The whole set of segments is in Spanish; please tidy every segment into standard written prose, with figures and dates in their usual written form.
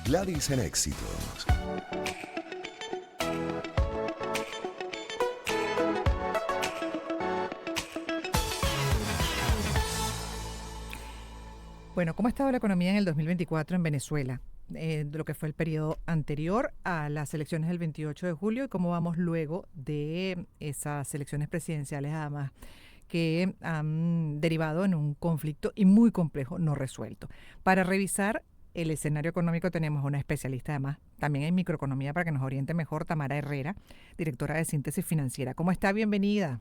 Gladys en Éxitos. Bueno, ¿cómo ha estado la economía en el 2024 en Venezuela? De lo que fue el periodo anterior a las elecciones del 28 de julio y cómo vamos luego de esas elecciones presidenciales, además, que han derivado en un conflicto y muy complejo no resuelto. Para revisar el escenario económico tenemos a una especialista, además, también en microeconomía, para que nos oriente mejor, Tamara Herrera, directora de Síntesis Financiera. ¿Cómo está? Bienvenida.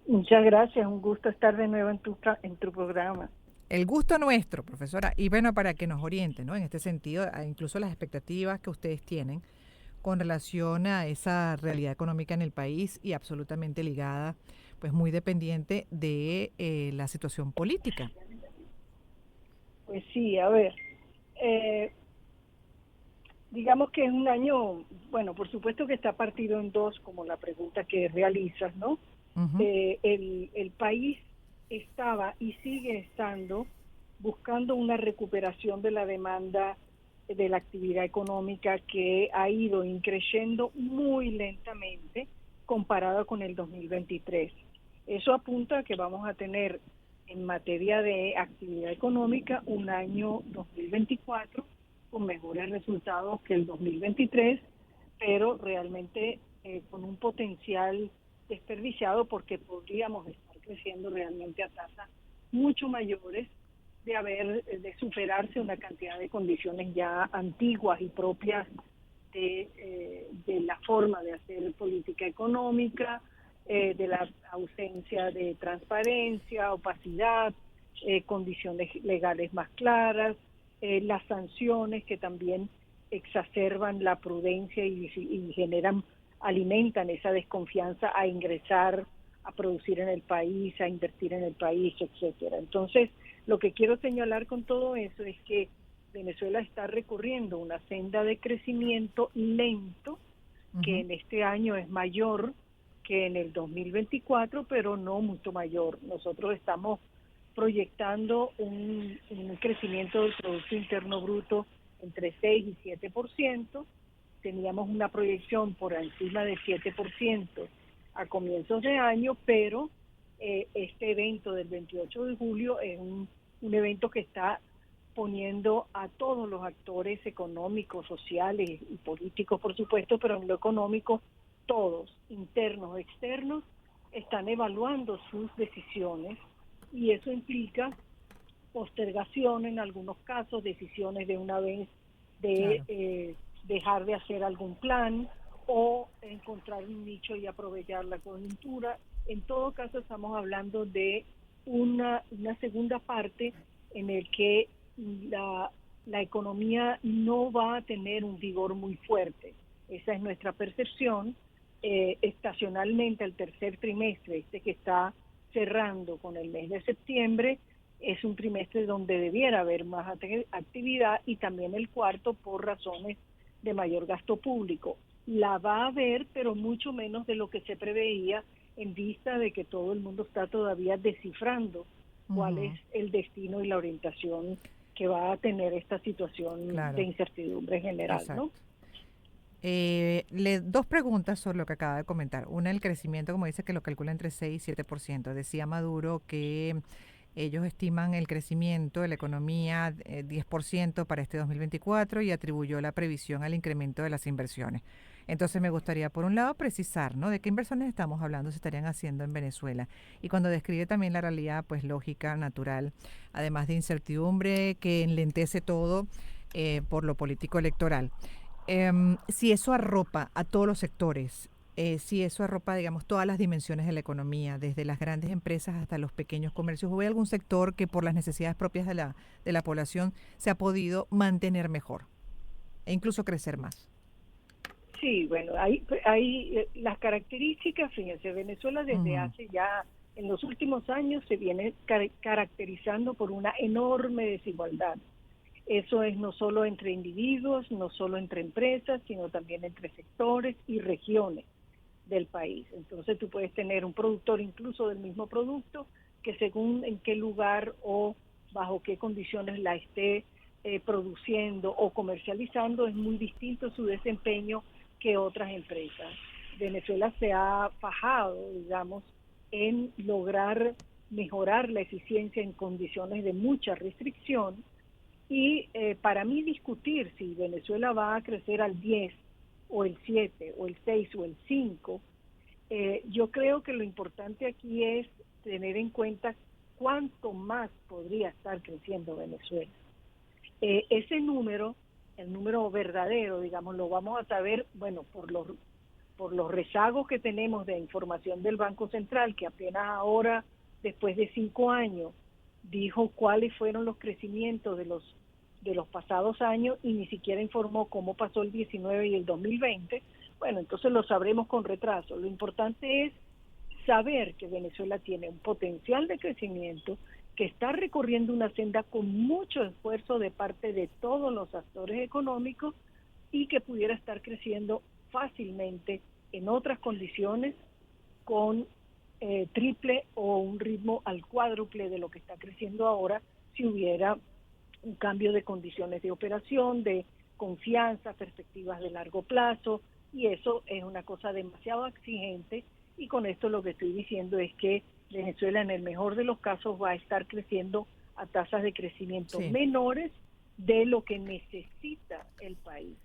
Muchas gracias, un gusto estar de nuevo en tu programa. El gusto nuestro, profesora, y bueno, para que nos oriente, ¿no? En este sentido, incluso las expectativas que ustedes tienen con relación a esa realidad económica en el país y absolutamente ligada, pues muy dependiente de la situación política. Pues sí, a ver, eh, digamos que es un año, bueno, por supuesto que está partido en dos, como la pregunta que realizas, ¿no? Ujú. El país estaba y sigue estando buscando una recuperación de la demanda de la actividad económica que ha ido increciendo muy lentamente comparado con el 2023. Eso apunta a que vamos a tener en materia de actividad económica un año 2024 con mejores resultados que el 2023, pero realmente con un potencial desperdiciado porque podríamos estar creciendo realmente a tasas mucho mayores de superarse una cantidad de condiciones ya antiguas y propias de la forma de hacer política económica, de la ausencia de transparencia, opacidad, condiciones legales más claras, las sanciones que también exacerban la prudencia y alimentan esa desconfianza a ingresar, a producir en el país, a invertir en el país, etcétera. Entonces, lo que quiero señalar con todo eso es que Venezuela está recorriendo una senda de crecimiento lento, que Uh-huh. en este año es mayor que en el 2024, pero no mucho mayor. Nosotros estamos proyectando un crecimiento del Producto Interno Bruto entre 6 y 7%. Teníamos una proyección por encima de 7% a comienzos de año, pero este evento del 28 de julio es un evento que está poniendo a todos los actores económicos, sociales y políticos, por supuesto, pero en lo económico, todos, internos, externos, están evaluando sus decisiones y eso implica postergación en algunos casos, decisiones de una vez de Claro. dejar de hacer algún plan o encontrar un nicho y aprovechar la coyuntura. En todo caso estamos hablando de una segunda parte en el que la economía no va a tener un vigor muy fuerte. Esa es nuestra percepción. Estacionalmente el tercer trimestre, este que está cerrando con el mes de septiembre, es un trimestre donde debiera haber más actividad y también el cuarto por razones de mayor gasto público. La va a haber, pero mucho menos de lo que se preveía en vista de que todo el mundo está todavía descifrando cuál es Uh-huh. el destino y la orientación que va a tener esta situación de Claro, incertidumbre general, ¿no? exacto. Dos preguntas sobre lo que acaba de comentar. Una, el crecimiento, como dice, que lo calcula entre 6 y 7%. Decía Maduro que ellos estiman el crecimiento de la economía 10% para este 2024 y atribuyó la previsión al incremento de las inversiones. Entonces me gustaría, por un lado, precisar, ¿no? De qué inversiones estamos hablando, se estarían haciendo en Venezuela. Y cuando describe también la realidad, pues lógica, natural, además de incertidumbre que enlentece todo por lo político electoral. Si eso arropa a todos los sectores, si eso arropa, digamos, todas las dimensiones de la economía, desde las grandes empresas hasta los pequeños comercios, ¿o hay algún sector que por las necesidades propias de la población se ha podido mantener mejor e incluso crecer más? Sí, bueno, hay las características, fíjense, Venezuela desde Ujú. hace ya, en los últimos años, se viene caracterizando por una enorme desigualdad. Eso es no solo entre individuos, no solo entre empresas, sino también entre sectores y regiones del país. Entonces tú puedes tener un productor incluso del mismo producto que según en qué lugar o bajo qué condiciones la esté produciendo o comercializando, es muy distinto su desempeño que otras empresas. Venezuela se ha fajado, digamos, en lograr mejorar la eficiencia en condiciones de mucha restricción y para mí discutir si Venezuela va a crecer al 10 o el 7 o el 6 o el 5, yo creo que lo importante aquí es tener en cuenta cuánto más podría estar creciendo Venezuela. Ese número, el número verdadero, digamos, lo vamos a saber, bueno, por los rezagos que tenemos de información del Banco Central, que apenas ahora, después de 5 años, dijo cuáles fueron los crecimientos de los pasados años y ni siquiera informó cómo pasó el 19 y el 2020. Bueno, entonces lo sabremos con retraso. Lo importante es saber que Venezuela tiene un potencial de crecimiento, que está recorriendo una senda con mucho esfuerzo de parte de todos los actores económicos y que pudiera estar creciendo fácilmente en otras condiciones con triple o un ritmo al cuádruple de lo que está creciendo ahora si hubiera un cambio de condiciones de operación, de confianza, perspectivas de largo plazo, y eso es una cosa demasiado exigente, y con esto lo que estoy diciendo es que Venezuela en el mejor de los casos va a estar creciendo a tasas de crecimiento menores de lo que necesita el país.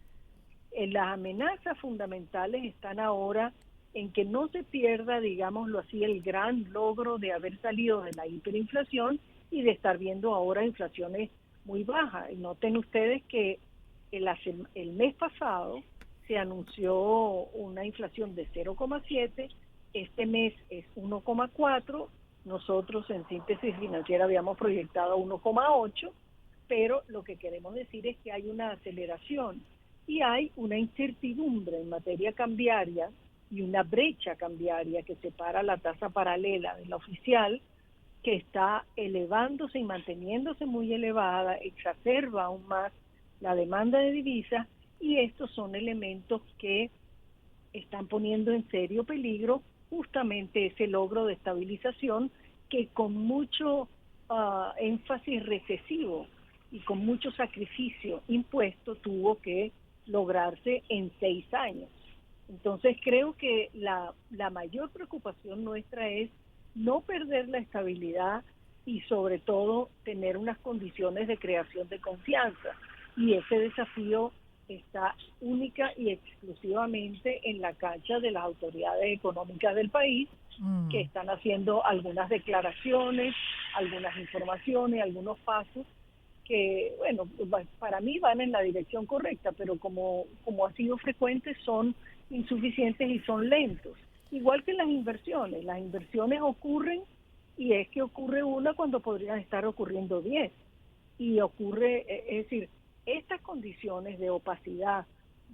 Las amenazas fundamentales están ahora en que no se pierda, digámoslo así, el gran logro de haber salido de la hiperinflación y de estar viendo ahora inflaciones muy bajas. Y noten ustedes que el mes pasado se anunció una inflación de 0,7, este mes es 1,4, nosotros en Síntesis Financiera habíamos proyectado 1,8, pero lo que queremos decir es que hay una aceleración y hay una incertidumbre en materia cambiaria y una brecha cambiaria que separa la tasa paralela de la oficial, que está elevándose y manteniéndose muy elevada, exacerba aún más la demanda de divisas, y estos son elementos que están poniendo en serio peligro justamente ese logro de estabilización que con mucho énfasis recesivo y con mucho sacrificio impuesto tuvo que lograrse en 6 años. Entonces creo que la mayor preocupación nuestra es no perder la estabilidad y sobre todo tener unas condiciones de creación de confianza. Y ese desafío está única y exclusivamente en la cancha de las autoridades económicas del país, que están haciendo algunas declaraciones, algunas informaciones, algunos pasos que, bueno, para mí van en la dirección correcta, pero como ha sido frecuente, son insuficientes y son lentos. Igual que las inversiones ocurren, y es que ocurre una cuando podrían estar ocurriendo 10. Y ocurre, es decir, estas condiciones de opacidad,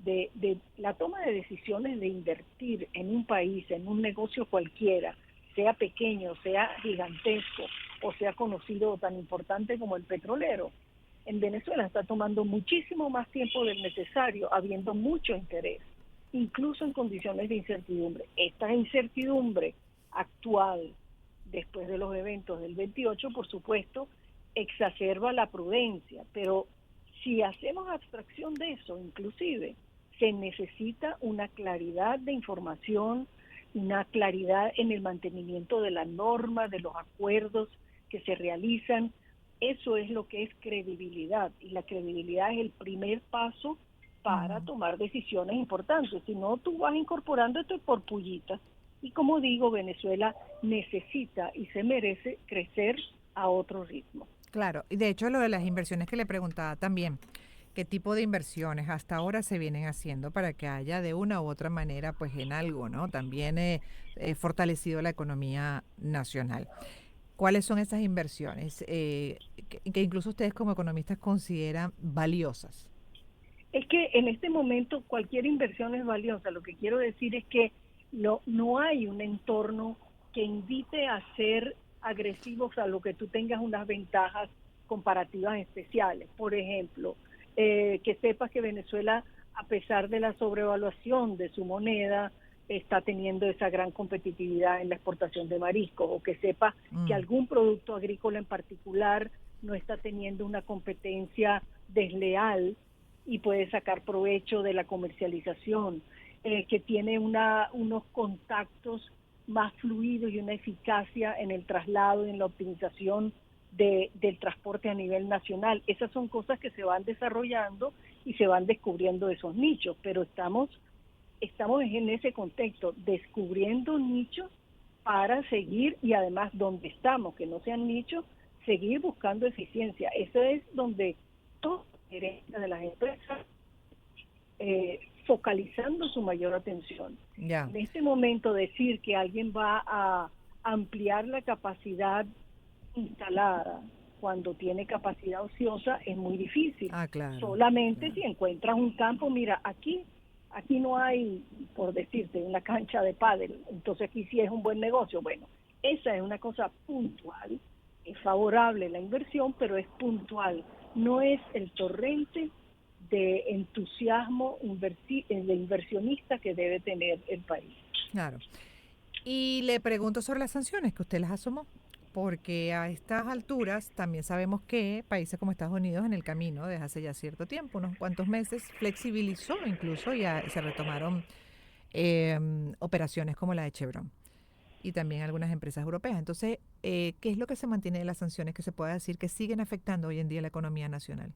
de la toma de decisiones de invertir en un país, en un negocio cualquiera, sea pequeño, sea gigantesco, o sea conocido o tan importante como el petrolero, en Venezuela está tomando muchísimo más tiempo del necesario, habiendo mucho interés, incluso en condiciones de incertidumbre. Esta incertidumbre actual, después de los eventos del 28, por supuesto, exacerba la prudencia, pero si hacemos abstracción de eso, inclusive, se necesita una claridad de información, una claridad en el mantenimiento de la norma, de los acuerdos que se realizan. Eso es lo que es credibilidad, y la credibilidad es el primer paso para tomar decisiones importantes. Si no, tú vas incorporando esto por pullitas. Y como digo, Venezuela necesita y se merece crecer a otro ritmo. Claro, y de hecho lo de las inversiones que le preguntaba también, ¿qué tipo de inversiones hasta ahora se vienen haciendo para que haya de una u otra manera, pues en algo, ¿no? También fortalecido la economía nacional. ¿Cuáles son esas inversiones que incluso ustedes como economistas consideran valiosas? Es que en este momento cualquier inversión es valiosa. Lo que quiero decir es que no hay un entorno que invite a ser agresivos a lo que tú tengas unas ventajas comparativas especiales. Por ejemplo, que sepas que Venezuela, a pesar de la sobrevaluación de su moneda, está teniendo esa gran competitividad en la exportación de mariscos, o que sepa que algún producto agrícola en particular no está teniendo una competencia desleal y puede sacar provecho de la comercialización, que tiene unos contactos más fluidos y una eficacia en el traslado y en la optimización del transporte a nivel nacional. Esas son cosas que se van desarrollando y se van descubriendo esos nichos, pero estamos en ese contexto, descubriendo nichos para seguir, y además donde estamos, que no sean nichos, seguir buscando eficiencia. Eso es donde toda la gerencia de las empresas focalizando su mayor atención. Ya. En este momento decir que alguien va a ampliar la capacidad instalada cuando tiene capacidad ociosa es muy difícil. Ah, claro. Solamente Claro. si encuentras un campo, mira, aquí no hay, por decirte, una cancha de pádel, entonces aquí sí es un buen negocio. Bueno, esa es una cosa puntual, es favorable la inversión, pero es puntual, no es el torrente de entusiasmo de inversionista que debe tener el país. Claro. Y le pregunto sobre las sanciones que usted las asomó, porque a estas alturas también sabemos que países como Estados Unidos en el camino desde hace ya cierto tiempo, unos cuantos meses, flexibilizó incluso y se retomaron operaciones como la de Chevron y también algunas empresas europeas. Entonces, ¿qué es lo que se mantiene de las sanciones que se puede decir que siguen afectando hoy en día la economía nacional?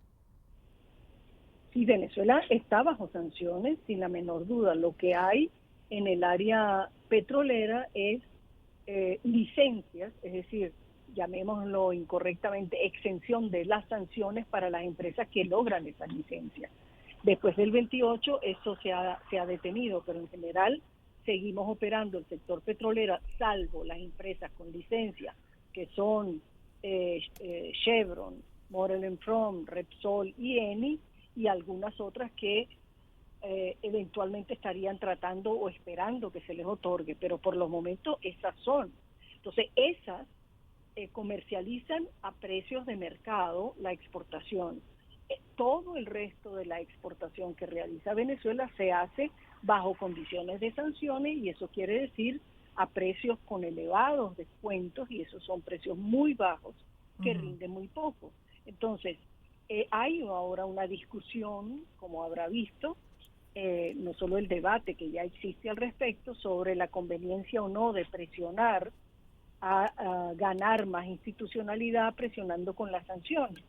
Sí, Venezuela está bajo sanciones, sin la menor duda. Lo que hay en el área petrolera es licencias, es decir, llamémoslo incorrectamente, exención de las sanciones para las empresas que logran esas licencias. Después del 28 eso se ha detenido, pero en general seguimos operando el sector petrolero, salvo las empresas con licencia, que son Chevron, Morel & Fromm, Repsol y Eni, y algunas otras que eventualmente estarían tratando o esperando que se les otorgue, pero por los momentos esas son. Entonces esas comercializan a precios de mercado la exportación. Todo el resto de la exportación que realiza Venezuela se hace bajo condiciones de sanciones, y eso quiere decir a precios con elevados descuentos, y esos son precios muy bajos que rinden muy poco. Entonces, hay ahora una discusión, como habrá visto, no solo el debate que ya existe al respecto sobre la conveniencia o no de presionar a ganar más institucionalidad presionando con las sanciones.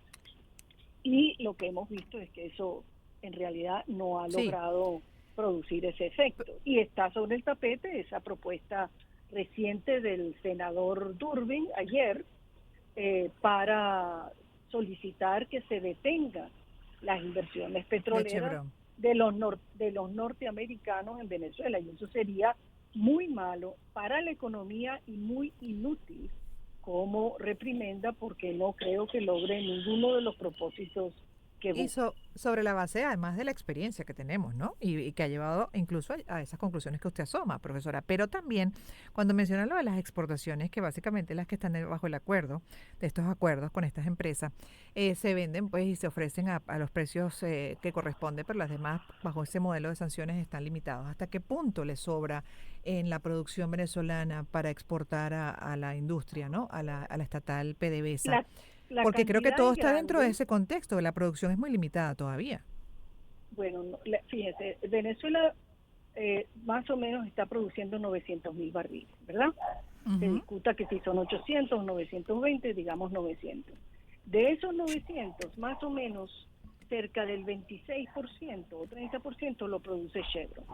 Y lo que hemos visto es que eso en realidad no ha logrado producir ese efecto. Y está sobre el tapete esa propuesta reciente del senador Durbin ayer para solicitar que se detengan las inversiones petroleras de los norteamericanos en Venezuela, y eso sería muy malo para la economía y muy inútil como reprimenda, porque no creo que logre ninguno de los propósitos que busca. Y sobre la base, además de la experiencia que tenemos, ¿no? Y que ha llevado incluso a esas conclusiones que usted asoma, profesora. Pero también, cuando menciona lo de las exportaciones, que básicamente las que están bajo el acuerdo, de estos acuerdos con estas empresas, se venden pues y se ofrecen a los precios que corresponden, pero las demás, bajo ese modelo de sanciones, están limitados. ¿Hasta qué punto le sobra en la producción venezolana para exportar a la industria, ¿no? A la estatal PDVSA? Porque creo que todo está dentro de ese contexto, la producción es muy limitada todavía. Bueno, fíjese, Venezuela más o menos está produciendo 900.000 barriles, ¿verdad? Se discuta que si son 800 o 920, digamos 900. De esos 900, más o menos cerca del 26% o 30% lo produce Chevron.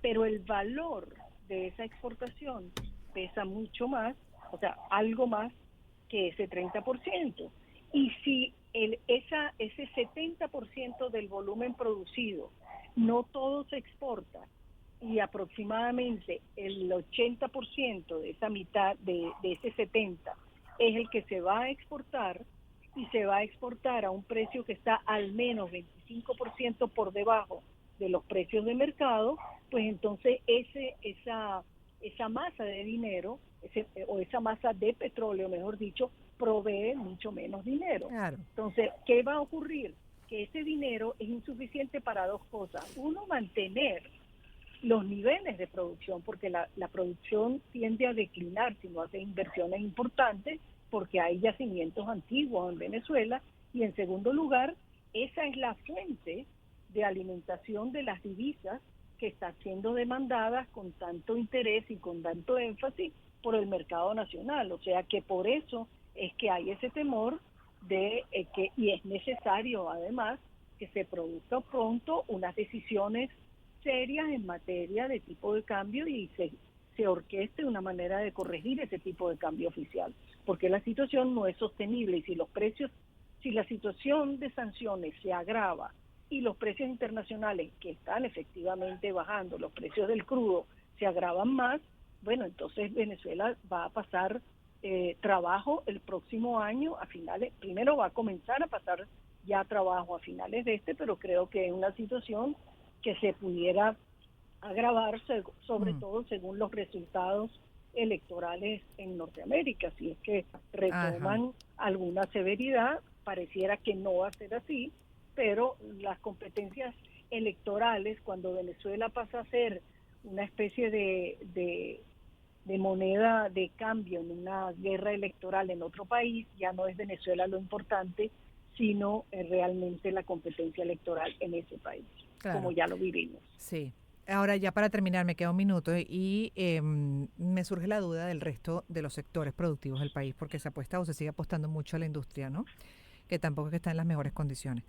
Pero el valor de esa exportación pesa mucho más, o sea, algo más que ese 30%. Y si ese 70% del volumen producido no todo se exporta, y aproximadamente el 80% de esa mitad, de ese 70%, es el que se va a exportar, y se va a exportar a un precio que está al menos 25% por debajo de los precios de mercado, pues entonces esa masa de dinero, o esa masa de petróleo, mejor dicho, provee mucho menos dinero. Claro. Entonces, ¿qué va a ocurrir? Que ese dinero es insuficiente para dos cosas. Uno, mantener los niveles de producción, porque la producción tiende a declinar si no hace inversiones importantes, porque hay yacimientos antiguos en Venezuela, y en segundo lugar, esa es la fuente de alimentación de las divisas que está siendo demandadas con tanto interés y con tanto énfasis por el mercado nacional. O sea que por eso es que hay ese temor de y es necesario además que se produzcan pronto unas decisiones serias en materia de tipo de cambio y se orqueste una manera de corregir ese tipo de cambio oficial, porque la situación no es sostenible, y si la situación de sanciones se agrava y los precios internacionales, que están efectivamente bajando, los precios del crudo se agravan más, bueno, entonces Venezuela va a pasar trabajo el próximo año a finales. Primero va a comenzar a pasar ya trabajo a finales de pero creo que es una situación que se pudiera agravarse, sobre todo según los resultados electorales en Norteamérica. Si es que retoman alguna severidad, pareciera que no va a ser así, pero las competencias electorales, cuando Venezuela pasa a ser una especie de moneda de cambio en una guerra electoral en otro país, ya no es Venezuela lo importante, sino realmente la competencia electoral en ese país, claro, como ya lo vivimos. Sí. Ahora ya para terminar, me queda un minuto y me surge la duda del resto de los sectores productivos del país, porque se apuesta o se sigue apostando mucho a la industria, ¿no? Que tampoco es que está en las mejores condiciones.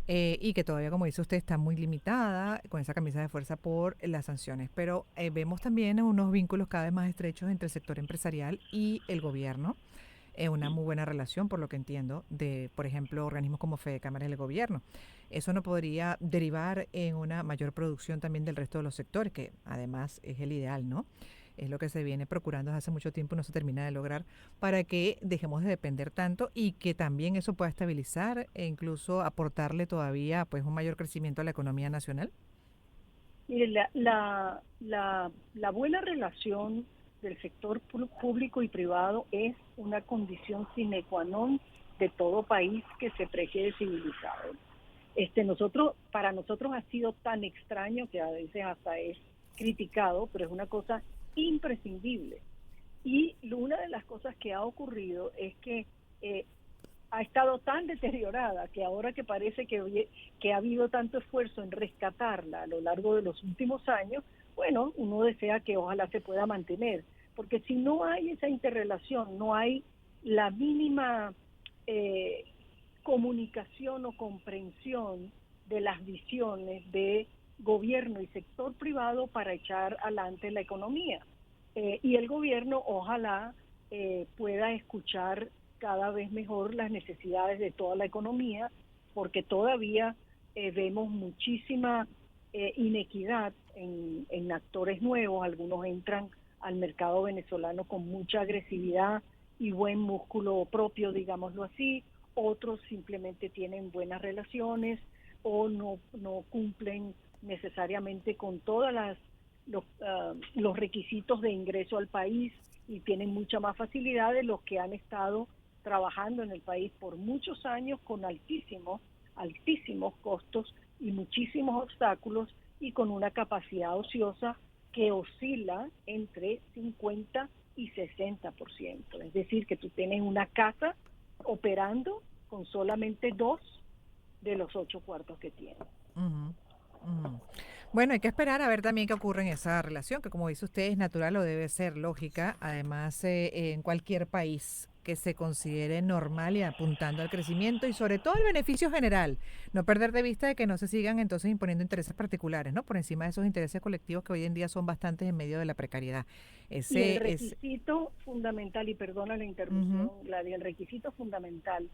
Y que todavía, como dice usted, está muy limitada con esa camisa de fuerza por las sanciones. Pero vemos también unos vínculos cada vez más estrechos entre el sector empresarial y el gobierno. Una muy buena relación, por lo que entiendo, de, por ejemplo, organismos como Fede Cámaras del Gobierno. Eso no podría derivar en una mayor producción también del resto de los sectores, que además es el ideal, ¿no? Es lo que se viene procurando desde hace mucho tiempo y no se termina de lograr, para que dejemos de depender tanto y que también eso pueda estabilizar e incluso aportarle todavía pues un mayor crecimiento a la economía nacional. Mire, la buena relación del sector público y privado es una condición sine qua non de todo país que se precie civilizado. Para nosotros ha sido tan extraño que a veces hasta es criticado, pero es una cosa imprescindible. Y una de las cosas que ha ocurrido es que ha estado tan deteriorada que ahora que parece que ha habido tanto esfuerzo en rescatarla a lo largo de los últimos años, bueno, uno desea que ojalá se pueda mantener, porque si no hay esa interrelación, no hay la mínima comunicación o comprensión de las visiones de gobierno y sector privado para echar adelante la economía. Y el gobierno ojalá pueda escuchar cada vez mejor las necesidades de toda la economía, porque todavía vemos muchísima inequidad en actores nuevos. Algunos entran al mercado venezolano con mucha agresividad y buen músculo propio, digámoslo así. Otros simplemente tienen buenas relaciones o no cumplen necesariamente con todas los requisitos de ingreso al país y tienen mucha más facilidad de los que han estado trabajando en el país por muchos años con altísimos costos y muchísimos obstáculos, y con una capacidad ociosa que oscila entre 50 y 60%. Es decir, que tú tienes una casa operando con solamente 2 de los 8 cuartos que tiene. Uh-huh. Uh-huh. Bueno, hay que esperar a ver también qué ocurre en esa relación, que como dice usted es natural o debe ser lógica, además en cualquier país que se considere normal y apuntando al crecimiento y sobre todo el beneficio general, no perder de vista de que no se sigan entonces imponiendo intereses particulares, ¿no? Por encima de esos intereses colectivos que hoy en día son bastantes en medio de la precariedad. Y el requisito fundamental, y perdona la interrupción, uh-huh, el requisito fundamental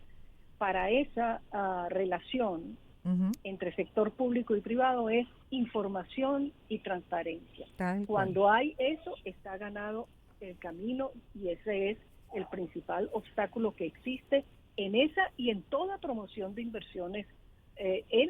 para esa relación uh-huh, entre sector público y privado es información y transparencia. Cuando hay eso, está ganado el camino, y ese es el principal obstáculo que existe en esa y en toda promoción de inversiones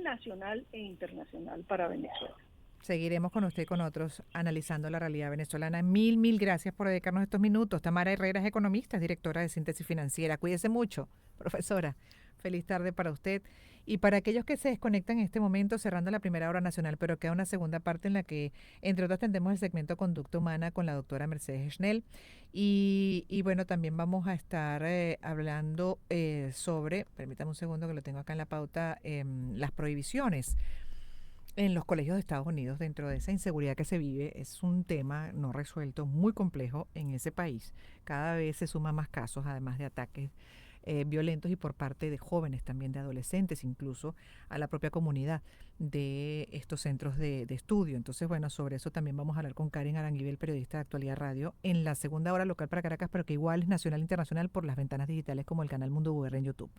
nacional e internacional para Venezuela. Seguiremos con usted y con otros analizando la realidad venezolana. Mil gracias por dedicarnos estos minutos. Tamara Herrera es economista, es directora de Síntesis Financiera. Cuídese mucho, profesora. Feliz tarde para usted. Y para aquellos que se desconectan en este momento, cerrando la primera hora nacional, pero queda una segunda parte en la que, entre otros, tendremos el segmento Conducta Humana con la doctora Mercedes Schnell. Y bueno, también vamos a estar hablando sobre, permítame un segundo que lo tengo acá en la pauta, las prohibiciones en los colegios de Estados Unidos dentro de esa inseguridad que se vive. Es un tema no resuelto, muy complejo en ese país. Cada vez se suman más casos, además de ataques violentos y por parte de jóvenes, también de adolescentes, incluso a la propia comunidad de estos centros de estudio. Entonces, bueno, sobre eso también vamos a hablar con Karen Aranguibel, periodista de Actualidad Radio, en la segunda hora local para Caracas, pero que igual es nacional e internacional por las ventanas digitales como el canal Mundo VR en YouTube.